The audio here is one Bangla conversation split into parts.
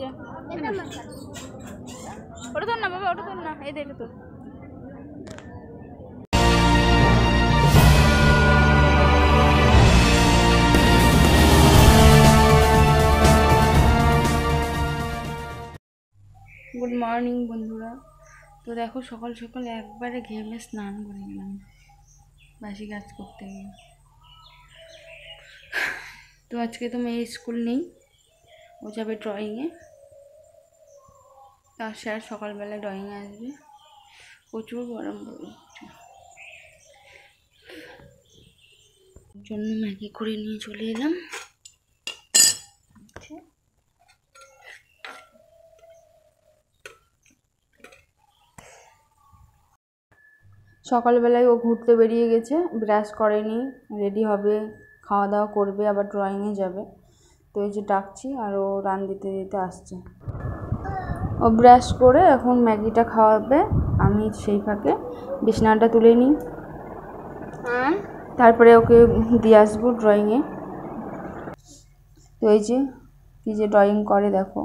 যে ওটা তোর না বাবা, ওটা তোর না, এই দেখে তোর। গুড মর্নিং বন্ধুরা। তো দেখো সকাল সকাল একবারে ঘেমে স্নান করে গেলাম বাসি কাজ করতে গিয়ে। তো আজকে তো মেয়ের স্কুল নেই, ও যাবে ড্রয়িংয়ে। তার স্যার সকালবেলায় ড্রয়িংয়ে আসবে। প্রচুর গরম পড়ছে, জন্য ম্যাগি করে নিয়ে চলে এলাম। সকালবেলায় ও ঘুরতে বেরিয়ে গেছে, ব্রাশ করেনি, রেডি হবে, খাওয়া দাওয়া করবে, আবার ড্রয়িংয়ে যাবে। তো এই যে ডাকছি আর ও রান দিতে দিতে আসছে। ও ব্রাশ করে এখন ম্যাগিটা খাওয়াবে, আমি সেই ফাঁকে বিছানাটা তুলে নিই, তারপরে ওকে দিয়ে আসবো ড্রয়িংয়ে। তো এই যে কী যে ড্রয়িং করে দেখো,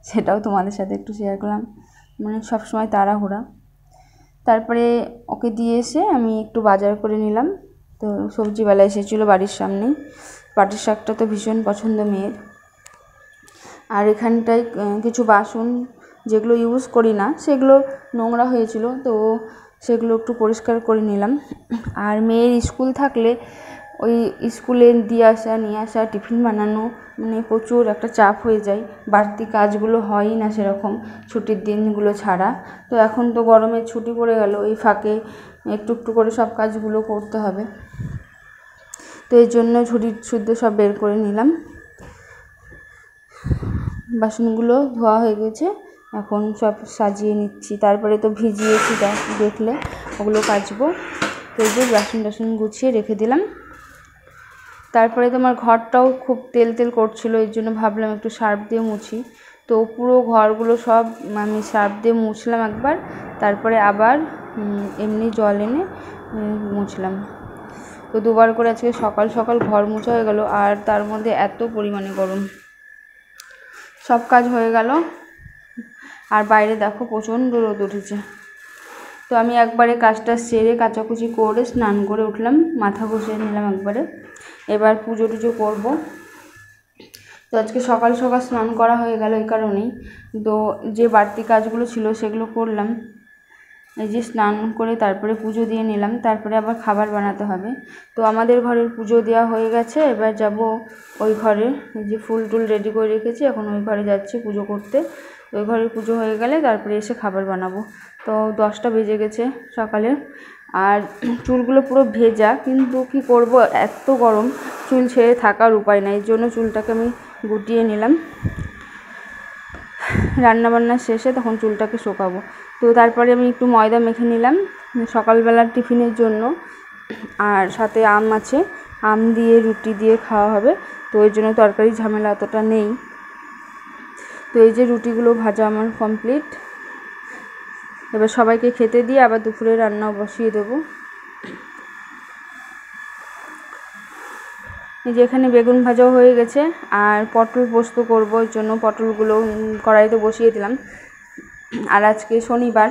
সেটাও তোমাদের সাথে একটু শেয়ার করলাম। মানে সবসময় তাড়াহুড়া। তারপরে ওকে দিয়ে এসে আমি একটু বাজার করে নিলাম। তো সবজিওয়ালা এসেছিলো বাড়ির সামনে, পাটের শাকটা তো ভীষণ পছন্দ মেয়ের। আর এখানটায় কিছু বাসন যেগুলো ইউজ করি না সেগুলো নোংরা হয়েছিল, তো সেগুলো একটু পরিষ্কার করে নিলাম। আর মেয়ের স্কুল থাকলে ওই স্কুলে দিয়ে আসা নিয়ে আসা, টিফিন বানানো, মানে প্রচুর একটা চাপ হয়ে যায়। বাড়তি কাজগুলো হয়ই না সেরকম ছুটির দিনগুলো ছাড়া। তো এখন তো গরমের ছুটি পড়ে গেল, এই ফাঁকে একটু একটু করে সব কাজগুলো করতে হবে। তো এই জন্য ঝুড়ি শুদ্ধ সব বের করে নিলাম। বাসনগুলো ধোয়া হয়ে গেছে, এখন সব সাজিয়ে নিচ্ছি। তারপরে তো ভিজিয়েছি দেখলে, ওগুলো কাচবো। তো এই যে বাসন টাসন গুছিয়ে রেখে দিলাম। তারপরে তোমার ঘরটাও খুব তেল তেল করছিল, এর জন্য ভাবলাম একটু সার্ফ দিয়ে মুছি। তো পুরো ঘরগুলো সব আমি সার্ফ দিয়ে মুছলাম একবার, তারপরে আবার এমনি জল এনে মুছলাম। তো দুবার করে আজকে সকাল সকাল ঘর মোছা হয়ে গেল, আর তার মধ্যে এত পরিমাণে গরম। সব কাজ হয়ে গেল, আর বাইরে দেখো প্রচণ্ড রোদ উঠেছে। তো আমি একবারে কাজটা সেরে কাচাকুচি করে স্নান করে উঠলাম, মাথা ঘষে নিলাম একবারে। এবার পুজো টুজো করবো। তো আজকে সকাল সকাল স্নান করা হয়ে গেল এই কারণেই। তো যে বাড়তি কাজগুলো ছিল সেগুলো করলাম। এই যে স্নান করে তারপরে পুজো দিয়ে নিলাম, তারপরে আবার খাবার বানাতে হবে। তো আমাদের ঘরের পুজো দেওয়া হয়ে গেছে, এবার যাব ওই ঘরে। এই যে ফুল টুল রেডি করে রেখেছি, এখন ওই ঘরে যাচ্ছি পুজো করতে। ওই ঘরের পুজো হয়ে গেলে তারপরে এসে খাবার বানাবো। তো 10টা বেজে গেছে সকালে, আর চুলগুলো পুরো ভেজা, কিন্তু কি করব, এত গরম চুল ছেড়ে থাকার উপায় নাই, এই জন্য চুলটাকে আমি গুটিয়ে নিলাম। রান্নাবান্না শেষে তখন চুলটাকে শোকাবো। তো তারপরে আমি একটু ময়দা মেখে নিলাম সকালবেলার টিফিনের জন্য, আর সাথে আম আছে, আম দিয়ে রুটি দিয়ে খাওয়া হবে। তো ওই জন্য তরকারি ঝামেলা অতটা নেই। তো এই যে রুটিগুলো ভাজা আমার কমপ্লিট। এবার সবাইকে খেতে দিয়ে আবার দুপুরে রান্নাও বসিয়ে দেবো। এই যে এখানে বেগুন ভাজাও হয়ে গেছে, আর পটল পোস্ত করবো, ওই জন্য পটলগুলো কড়াইতে বসিয়ে দিলাম। আর আজকে শনিবার,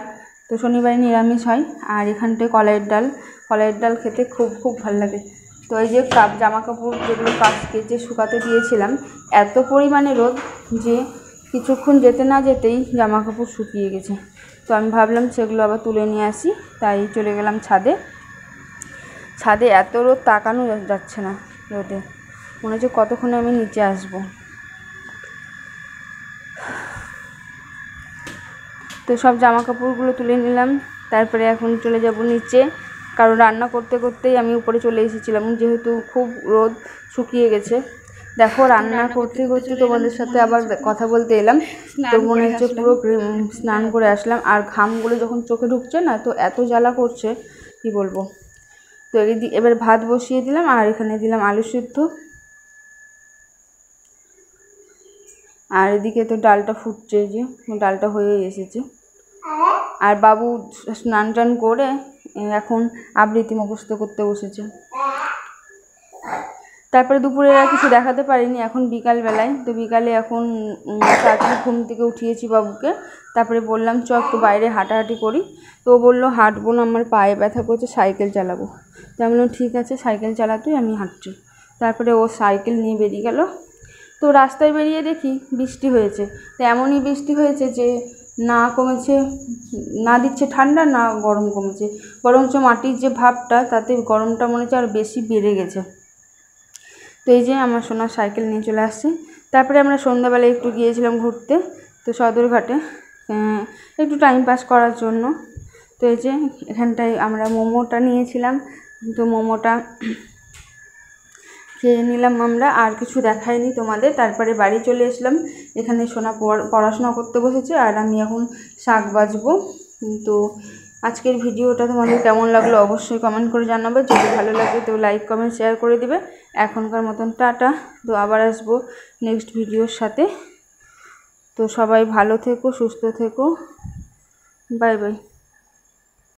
তো শনিবারে নিরামিষ হয়। আর এখানটায় কলাইয়ের ডাল খেতে খুব খুব ভালো লাগে। তো এই যে জামা কাপড় যেগুলো কেচে শুকাতে দিয়েছিলাম, এত পরিমাণে রোদ যে কিছুক্ষণ যেতে না যেতেই জামা কাপড় শুকিয়ে গেছে। তো আমি ভাবলাম সেগুলো আবার তুলে নিয়ে আসি, তাই চলে গেলাম ছাদে। এত রোদ তাকানো যাচ্ছে না রোদে, মনে হচ্ছে কতক্ষণে আমি নিচে আসবো। তো সব জামা কাপড়গুলো তুলে নিলাম, তারপরে এখন চলে যাব নিচে, কারণ রান্না করতে করতেই আমি উপরে চলে এসেছিলাম, যেহেতু খুব রোদ শুকিয়ে গেছে। দেখো রান্না করতে করতে তোমাদের সাথে আবার কথা বলতে এলাম, তো মনে হচ্ছে পুরো স্নান করে আসলাম। আর ঘামগুলো যখন চোখে ঢুকছে না, তো এত জ্বালা করছে কি বলবো। তো এবার ভাত বসিয়ে দিলাম, আর এখানে দিলাম আলু সিদ্ধ, আর এদিকে তো ডালটা ফুটছে, যে ডালটা হয়ে এসেছে। আর বাবু স্নান টান করে এখন আবৃত্তি মুখস্থ করতে বসেছে। তারপরে দুপুরে আর কিছু দেখাতে পারিনি, এখন বিকালবেলায়। তো বিকালে এখন তাড়াতাড়ি ঘুম থেকে উঠিয়েছি বাবুকে, তারপরে বললাম চ একটু বাইরে হাঁটাহাঁটি করি। তো ও বললো হাঁটবো না, আমার পায়ে ব্যথা করছে, সাইকেল চালাবো। তো আমি বললাম ঠিক আছে সাইকেল চালাতেই আমি হাঁটছি। তারপরে ও সাইকেল নিয়ে বেরিয়ে গেল। তো রাস্তায় বেরিয়ে দেখি বৃষ্টি হয়েছে। তো এমনই বৃষ্টি হয়েছে যে না কমেছে, না দিচ্ছে ঠান্ডা, না গরম কমেছে, বরঞ্চ মাটির যে ভাবটা তাতে গরমটা মনে হচ্ছে আর বেশি বেড়ে গেছে। তো এই যে আমার সোনার সাইকেল নিয়ে চলে আসছি। তারপরে আমরা সন্ধ্যাবেলায় একটু গিয়েছিলাম ঘুরতে, তো সদরঘাটে একটু টাইম পাস করার জন্য। তো এই যে এখানটায় আমরা মোমোটা নিয়েছিলাম, তো মোমোটা খেয়ে নিলাম আমরা, আর কিছু দেখাইনি তোমাদের। তারপরে বাড়ি চলে এসলাম, এখানে সোনা পড়াশোনা করতে বসেছে আর আমি এখন শাক বাজবো। তো আজকের ভিডিওটা তোমাদের কেমন লাগলো অবশ্যই কমেন্ট করে জানাবে, যদি ভালো লাগে তো লাইক কমেন্ট শেয়ার করে দিবে। এখনকার মতন টাটা, তো আবার আসবো নেক্সট ভিডিওর সাথে। তো সবাই ভালো থেকো, সুস্থ থেকো, বাই বাই।